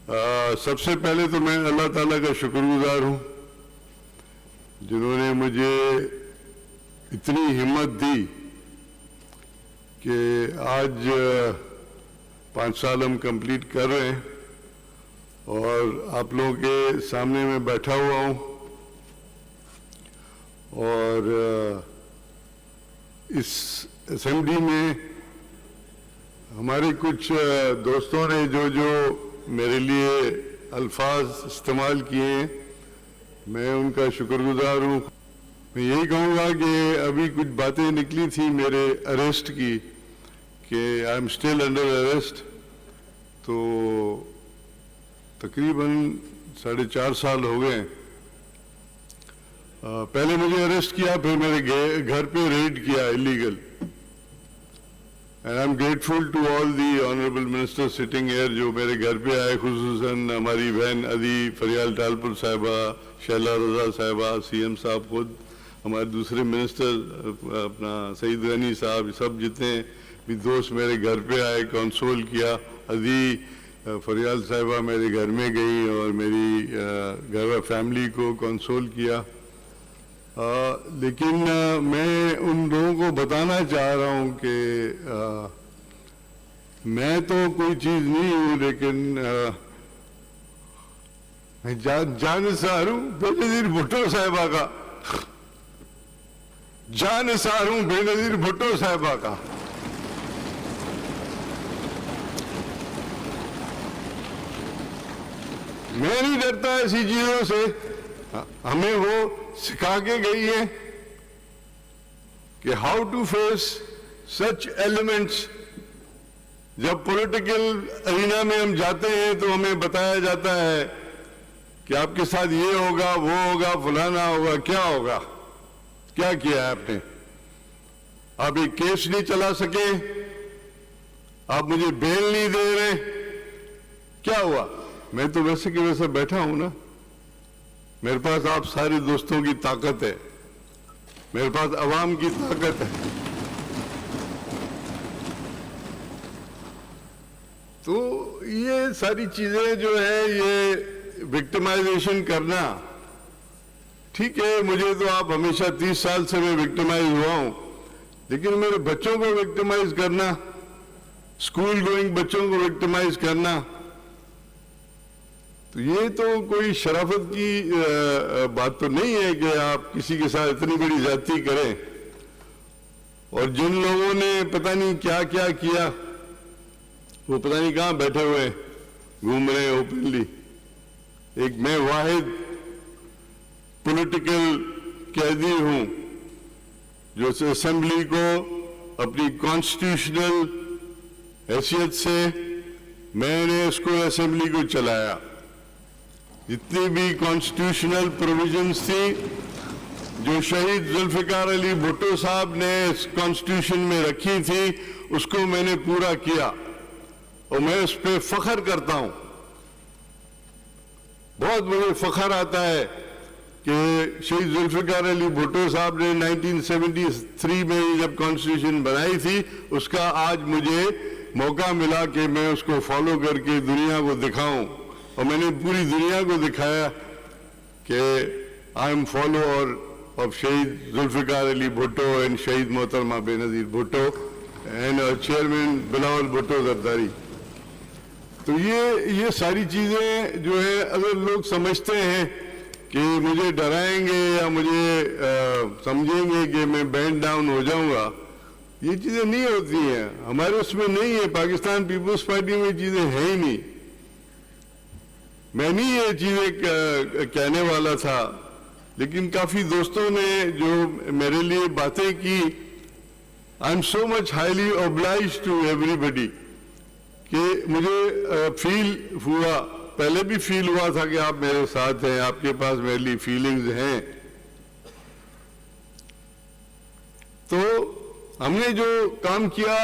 سب سے پہلے تو میں اللہ تعالیٰ کا شکر گزار ہوں جنہوں نے مجھے اتنی ہمت دی کہ آج 5 سال ہم کمپلیٹ کر رہے ہیں اور آپ لوگوں کے سامنے میں بیٹھا ہوا ہوں اور اس اسمبلی میں ہمارے کچھ دوستوں نے جو میرے لیے الفاظ استعمال کیے ہیں میں ان کا شکر گزار ہوں. میں یہی کہوں گا کہ ابھی کچھ باتیں نکلی تھی میرے اریسٹ کی کہ I am still under arrest, تو تقریباً 4.5 سال ہو گئے. پہلے مجھے اریسٹ کیا، پھر میرے گھر پہ ریڈ کیا illegal. And I'm grateful to all the honorable ministers sitting here جو میرے گھر پہ آئے، خصوصاً ہماری بہن ادی فریال ٹالپور صاحبہ، شیلا رضا صاحبہ، سی ایم صاحب خود، ہمارے دوسرے منسٹر اپنا سعید غنی صاحب، سب جتنے بھی دوست میرے گھر پہ آئے، کنسول کیا. ادی فریال صاحبہ میرے گھر میں گئی اور میری گھر فیملی کو کنسول کیا. لیکن میں ان لوگوں کو بتانا چاہ رہا ہوں کہ میں تو کوئی چیز نہیں ہوں، لیکن میں جانثار ہوں بے نظیر بھٹو صاحبہ کا، جانثار ہوں بے نظیر بھٹو صاحبہ کا. میں نہیں ڈرتا ایسی چیزوں سے. ہمیں وہ سکھا کے گئی ہے کہ how to face such elements. جب پولیٹیکل ارینا میں ہم جاتے ہیں تو ہمیں بتایا جاتا ہے کہ آپ کے ساتھ یہ ہوگا، وہ ہوگا، فلانا ہوگا. کیا ہوگا؟ کیا کیا ہے آپ نے؟ آپ ایک کیس نہیں چلا سکے، آپ مجھے بیل نہیں دے رہے. کیا ہوا؟ میں تو ویسے کہ ویسے بیٹھا ہوں نا. میرے پاس آپ سارے دوستوں کی طاقت ہے، میرے پاس عوام کی طاقت ہے. تو یہ ساری چیزیں جو ہے یہ وکٹمائزیشن کرنا ٹھیک ہے. مجھے تو آپ ہمیشہ 30 سال سے میں وکٹمائز ہوا ہوں، لیکن میرے بچوں کو وکٹمائز کرنا، اسکول گوئنگ بچوں کو وکٹمائز کرنا، تو یہ تو کوئی شرافت کی بات تو نہیں ہے کہ آپ کسی کے ساتھ اتنی بڑی زیادتی کریں. اور جن لوگوں نے پتہ نہیں کیا کیا کیا، وہ پتہ نہیں کہاں بیٹھے ہوئے گھوم رہے ہیں اوپنلی. ایک میں واحد پولیٹیکل قیدی ہوں جو اسمبلی کو اپنی کانسٹیٹیوشنل حیثیت سے میں نے اس کو اسمبلی کو چلایا. جتنی بھی کانسٹیٹیوشنل پروویژنز تھی جو شہید ذوالفقار علی بھٹو صاحب نے اس کانسٹیٹیوشن میں رکھی تھی، اس کو میں نے پورا کیا اور میں اس پہ فخر کرتا ہوں. بہت مجھے فخر آتا ہے کہ شہید ذوالفقار علی بھٹو صاحب نے 1973 میں جب کانسٹیٹیوشن بنائی تھی، اس کا آج مجھے موقع ملا کہ میں اس کو فالو کر کے دنیا کو دکھاؤں. اور میں نے پوری دنیا کو دکھایا کہ آئی ایم فالوور آف شہید ذوالفقار علی بھٹو اینڈ شہید محترمہ بے نظیر بھٹو اینڈ چیئرمین بلاول بھٹو زرداری. تو یہ ساری چیزیں جو ہے اگر لوگ سمجھتے ہیں کہ مجھے ڈرائیں گے یا مجھے سمجھیں گے کہ میں بینڈ ڈاؤن ہو جاؤں گا، یہ چیزیں نہیں ہوتی ہیں. ہمارے اس میں نہیں ہے، پاکستان پیپلز پارٹی میں چیزیں ہیں ہی نہیں. میں نہیں یہ چیزیں کہنے والا تھا، لیکن کافی دوستوں نے جو میرے لیے باتیں کی. I am so much highly obliged to everybody کہ مجھے فیل ہوا، پہلے بھی فیل ہوا تھا کہ آپ میرے ساتھ ہیں، آپ کے پاس میرے لیے فیلنگز ہیں. تو ہم نے جو کام کیا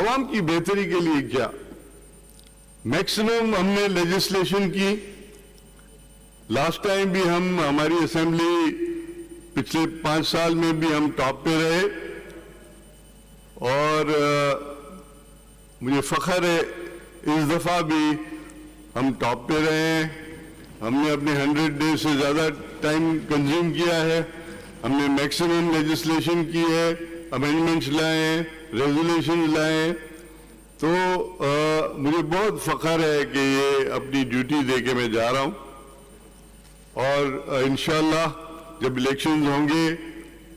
عوام کی بہتری کے لیے کیا. میکسیمم ہم نے لیجسلیشن کی. لاسٹ ٹائم بھی ہماری اسمبلی پچھلے 5 سال میں بھی ہم ٹاپ پہ رہے اور مجھے فخر ہے اس دفعہ بھی ہم ٹاپ پہ رہے ہیں. ہم نے اپنے 100 ڈیز سے زیادہ ٹائم کنزیوم کیا ہے. ہم نے میکسیمم لیجسلیشن کی ہے, امینڈمنٹس لائے ہیں, ریزولیشن لائے ہیں. تو مجھے بہت فخر ہے کہ یہ اپنی ڈیوٹی دے کے میں جا رہا ہوں, اور انشاءاللہ جب الیکشنز ہوں گے,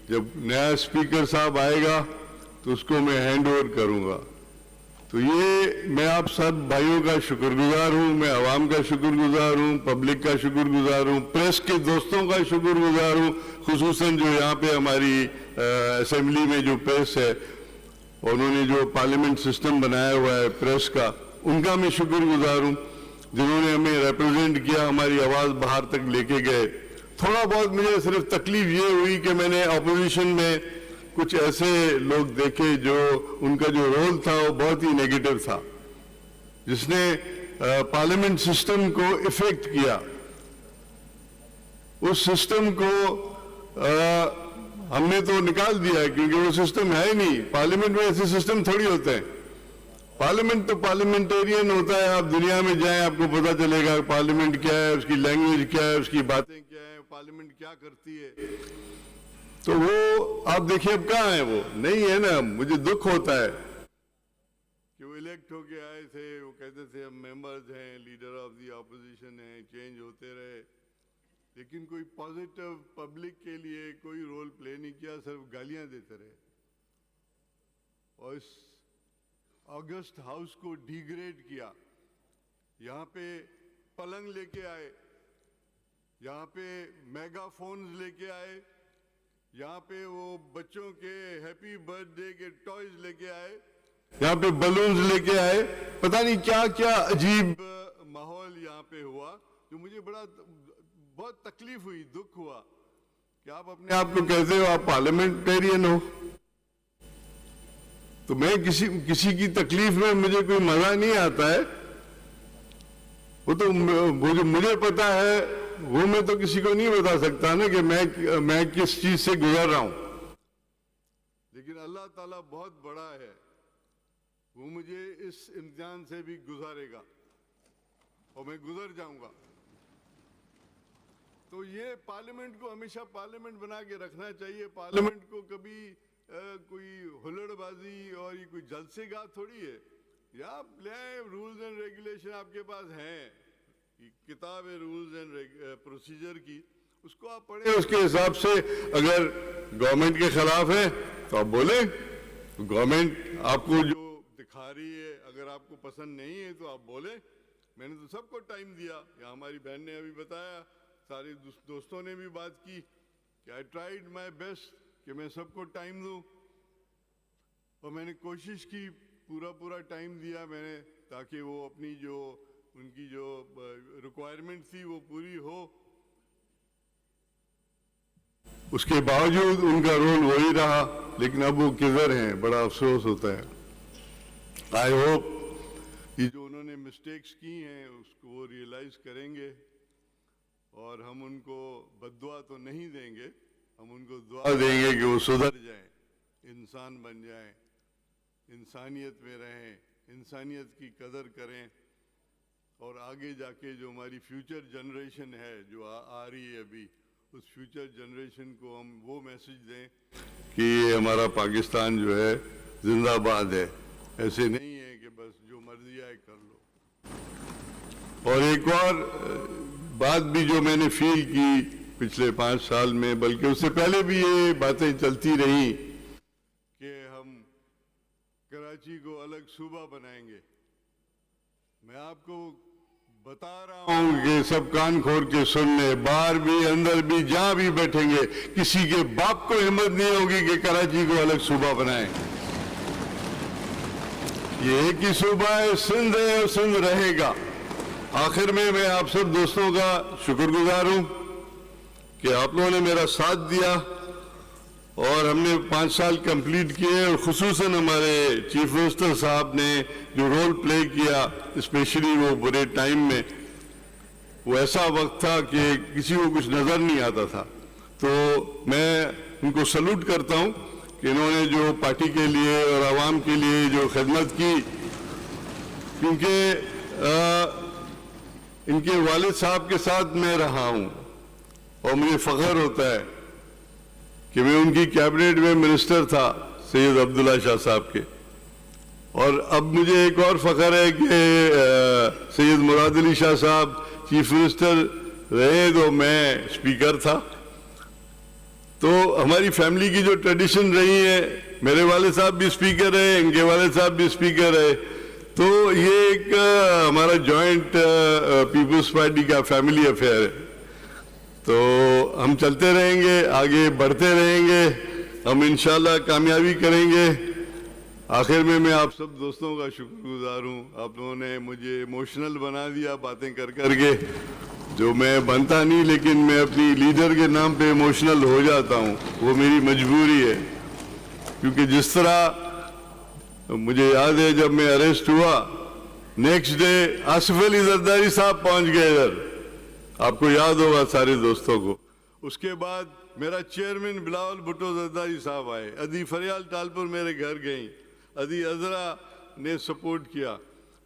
جب نیا اسپیکر صاحب آئے گا تو اس کو میں ہینڈ اوور کروں گا. تو یہ میں آپ سب بھائیوں کا شکر گزار ہوں, میں عوام کا شکر گزار ہوں, پبلک کا شکر گزار ہوں, پریس کے دوستوں کا شکر گزار ہوں, خصوصاً جو یہاں پہ ہماری اسمبلی میں جو پریس ہے, انہوں نے جو پارلیمنٹ سسٹم بنایا ہوا ہے پریس کا, ان کا میں شکر گزار ہوں, جنہوں نے ہمیں ریپرزینٹ کیا, ہماری آواز باہر تک لے کے گئے. تھوڑا بہت مجھے صرف تکلیف یہ ہوئی کہ میں نے اپوزیشن میں کچھ ایسے لوگ دیکھے جو ان کا جو رول تھا وہ بہت ہی نیگیٹو تھا, جس نے پارلیمنٹ سسٹم کو افیکٹ کیا. اس سسٹم کو ہم نے تو نکال دیا ہے, کیونکہ وہ سسٹم ہے ہی نہیں. پارلیمنٹ میں ایسے سسٹم تھوڑی ہوتے ہیں. پارلیمنٹ تو پارلیمنٹیرین ہوتا ہے. آپ دنیا میں جائیں آپ کو پتہ چلے گا پارلیمنٹ کیا ہے, اس کی لینگویج کیا ہے, اس کی باتیں کیا ہیں, پارلیمنٹ کیا کرتی ہے. تو وہ آپ دیکھیں اب کہاں ہے, وہ نہیں ہے نا. مجھے دکھ ہوتا ہے کہ وہ الیکٹ ہو کے آئے تھے, وہ کہتے تھے ہم ممبرز ہیں, لیڈر آف دی اپوزیشن ہیں, چینج ہوتے رہے, لیکن کوئی پازیٹیو پبلک کے لیے کوئی رول پلے نہیں کیا, صرف گالیاں دیتے رہے. اور اس آگسٹ ہاؤس کو ڈیگریڈ کیا. یہاں پہ پلنگ لے کے آئے, یہاں پہ میگا فونز لے کے آئے, یہاں پہ وہ بچوں کے ہیپی برتھ ڈے کے ٹوائز لے کے آئے, یہاں پہ بلونز لے کے آئے. پتہ نہیں کیا کیا عجیب ماحول یہاں پہ ہوا, جو مجھے بہت تکلیف ہوئی, دکھ ہوا کہ آپ اپنے آپ کو کہتے ہو آپ پارلیمنٹیرین ہو. تو میں کسی کی تکلیف میں مجھے کوئی مزہ نہیں آتا ہے. وہ تو مجھے پتا ہے, وہ میں تو کسی کو نہیں بتا سکتا نا کہ میں کس چیز سے گزر رہا ہوں. لیکن اللہ تعالیٰ بہت بڑا ہے, وہ مجھے اس امتحان سے بھی گزارے گا اور میں گزر جاؤں گا. تو یہ پارلیمنٹ کو ہمیشہ پارلیمنٹ بنا کے رکھنا چاہیے. پارلیمنٹ کو کبھی کوئی ہلڑ بازی اور یہ کوئی جلسے گاہ تھوڑی ہے. یا آپ لے آئیں رولز اینڈ ریگولیشن, آپ کے پاس ہیں, کتاب ہے رولز اینڈ پروسیجر کی, اس کو آپ پڑھیں. اس کے حساب سے اگر گورنمنٹ کے خلاف ہے تو آپ بولیں. گورنمنٹ آپ کو جو دکھا رہی ہے, اگر آپ کو پسند نہیں ہے تو آپ بولیں. میں نے تو سب کو ٹائم دیا, یا ہماری بہن نے ابھی بتایا, سارے دوستوں نے بھی بات کی کہ آئی ٹرائیڈ مائی بیسٹ کہ میں سب کو ٹائم دوں, اور میں نے کوشش کی, پورا ٹائم دیا میں نے, تاکہ وہ اپنی جو ان کی جو ریکوائرمنٹ تھی وہ پوری ہو. اس کے باوجود ان کا رول وہی رہا, لیکن اب وہ کدھر ہیں, بڑا افسوس ہوتا ہے. آئی ہوپ یہ جو انہوں نے مسٹیکس کی ہیں اس کو وہ ریئلائز کریں گے, اور ہم ان کو بددعا تو نہیں دیں گے, ہم ان کو دعا دیں گے کہ وہ سدھر جائیں, انسان بن جائیں, انسانیت میں رہیں, انسانیت کی قدر کریں, اور آگے جا کے جو ہماری فیوچر جنریشن ہے جو آ رہی ہے ابھی, اس فیوچر جنریشن کو ہم وہ میسج دیں کہ یہ ہمارا پاکستان جو ہے زندہ باد ہے. ایسے نہیں ہے کہ بس جو مرضی آئے کر لو. اور ایک اور بات بھی جو میں نے فیل کی پچھلے 5 سال میں, بلکہ اس سے پہلے بھی یہ باتیں چلتی رہیں کہ ہم کراچی کو الگ صوبہ بنائیں گے. میں آپ کو بتا رہا ہوں کہ سب کان کھول کے سن لیں, باہر بھی اندر بھی جہاں بھی بیٹھیں گے, کسی کے باپ کو ہمت نہیں ہوگی کہ کراچی کو الگ صوبہ بنائیں. یہ ایک ہی صوبہ ہے, سندھ ہے, اور سندھ رہے گا. آخر میں آپ سب دوستوں کا شکر گزار ہوں کہ آپ لوگوں نے میرا ساتھ دیا, اور ہم نے 5 سال کمپلیٹ کیے, اور خصوصاً ہمارے چیف منسٹر صاحب نے جو رول پلے کیا, اسپیشلی وہ برے ٹائم میں, وہ ایسا وقت تھا کہ کسی کو کچھ نظر نہیں آتا تھا. تو میں ان کو سلوٹ کرتا ہوں کہ انہوں نے جو پارٹی کے لیے اور عوام کے لیے جو خدمت کی, کیونکہ ان کے والد صاحب کے ساتھ میں رہا ہوں اور مجھے فخر ہوتا ہے کہ میں ان کی کیبنٹ میں منسٹر تھا سید عبداللہ شاہ صاحب کے، اور اب مجھے ایک اور فخر ہے کہ سید مراد علی شاہ صاحب چیف منسٹر رہے تو میں اسپیکر تھا۔ تو ہماری فیملی کی جو ٹریڈیشن رہی ہے، میرے والد صاحب بھی اسپیکر ہے، ان کے والد صاحب بھی اسپیکر ہے، تو یہ ایک ہمارا جوائنٹ پیپلز پارٹی کا فیملی افیئر ہے۔ تو ہم چلتے رہیں گے، آگے بڑھتے رہیں گے، ہم انشاءاللہ کامیابی کریں گے۔ آخر میں آپ سب دوستوں کا شکر گزار ہوں، آپ لوگوں نے مجھے ایموشنل بنا دیا باتیں کر کے، جو میں بنتا نہیں، لیکن میں اپنی لیڈر کے نام پہ ایموشنل ہو جاتا ہوں، وہ میری مجبوری ہے۔ کیونکہ جس طرح مجھے یاد ہے جب میں اریسٹ ہوا، نیکسٹ ڈے آصف علی زرداری صاحب پہنچ گئے ادھر، آپ کو یاد ہوگا سارے دوستوں کو۔ اس کے بعد میرا چیئرمین بلاول بھٹو زرداری صاحب آئے، ادی فریال ٹالپور میرے گھر گئیں، ادی عذرا نے سپورٹ کیا۔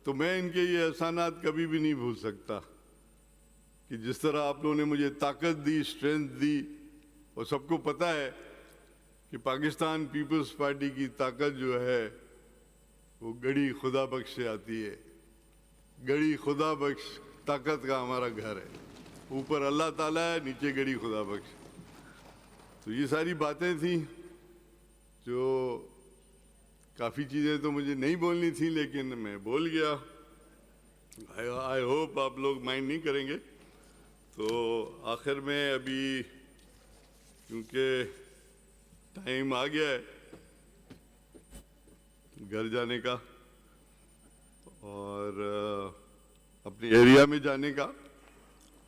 تو میں ان کے یہ احسانات کبھی بھی نہیں بھول سکتا کہ جس طرح آپ لوگوں نے مجھے طاقت دی، اسٹرینتھ دی، اور سب کو پتہ ہے کہ پاکستان پیپلز پارٹی کی طاقت جو ہے وہ گڑی خدا بخش سے آتی ہے۔ گڑی خدا بخش طاقت کا ہمارا گھر ہے، اوپر اللہ تعالیٰ ہے، نیچے گڑی خدا بخش۔ تو یہ ساری باتیں تھیں جو کافی چیزیں تو مجھے نہیں بولنی تھیں، لیکن میں بول گیا۔ آئی ہوپ آپ لوگ مائنڈ نہیں کریں گے۔ تو آخر میں ابھی کیونکہ ٹائم آ گیا ہے گھر جانے کا اور اپنے ایریا میں جانے کا،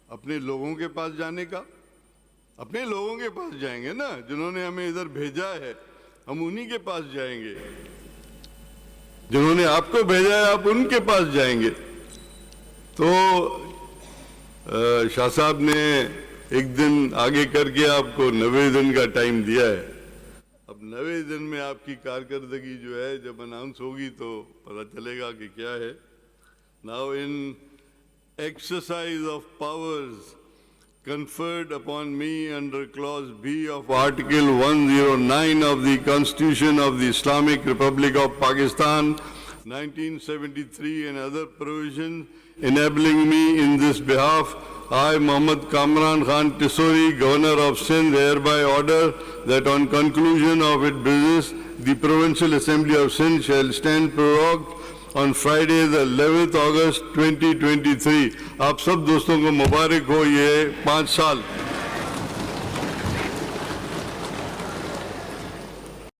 اپنے لوگوں کے پاس جانے کا۔ اپنے لوگوں کے پاس جائیں گے نا، جنہوں نے ہمیں ادھر بھیجا ہے، ہم انہی کے پاس جائیں گے۔ جنہوں نے آپ کو بھیجا ہے آپ ان کے پاس جائیں گے۔ تو شاہ صاحب نے ایک دن آگے کر کے آپ کو 90 دن کا ٹائم دیا ہے۔ اب 90 دن میں آپ کی کارکردگی جو ہے جب اناؤنس ہوگی تو پتہ چلے گا کہ کیا ہے۔ Now in exercise of powers conferred upon me under Clause B of Article 109 of the Constitution of the Islamic Republic of Pakistan, 1973, and other provisions enabling me in this behalf, I, Mohammad Kamran Khan Tisori, Governor of Sindh, hereby order that on conclusion of its business, the Provincial Assembly of Sindh shall stand prorogued on Friday the 11th August 2023. آپ سب دوستوں کو مبارک ہو یہ 5 سال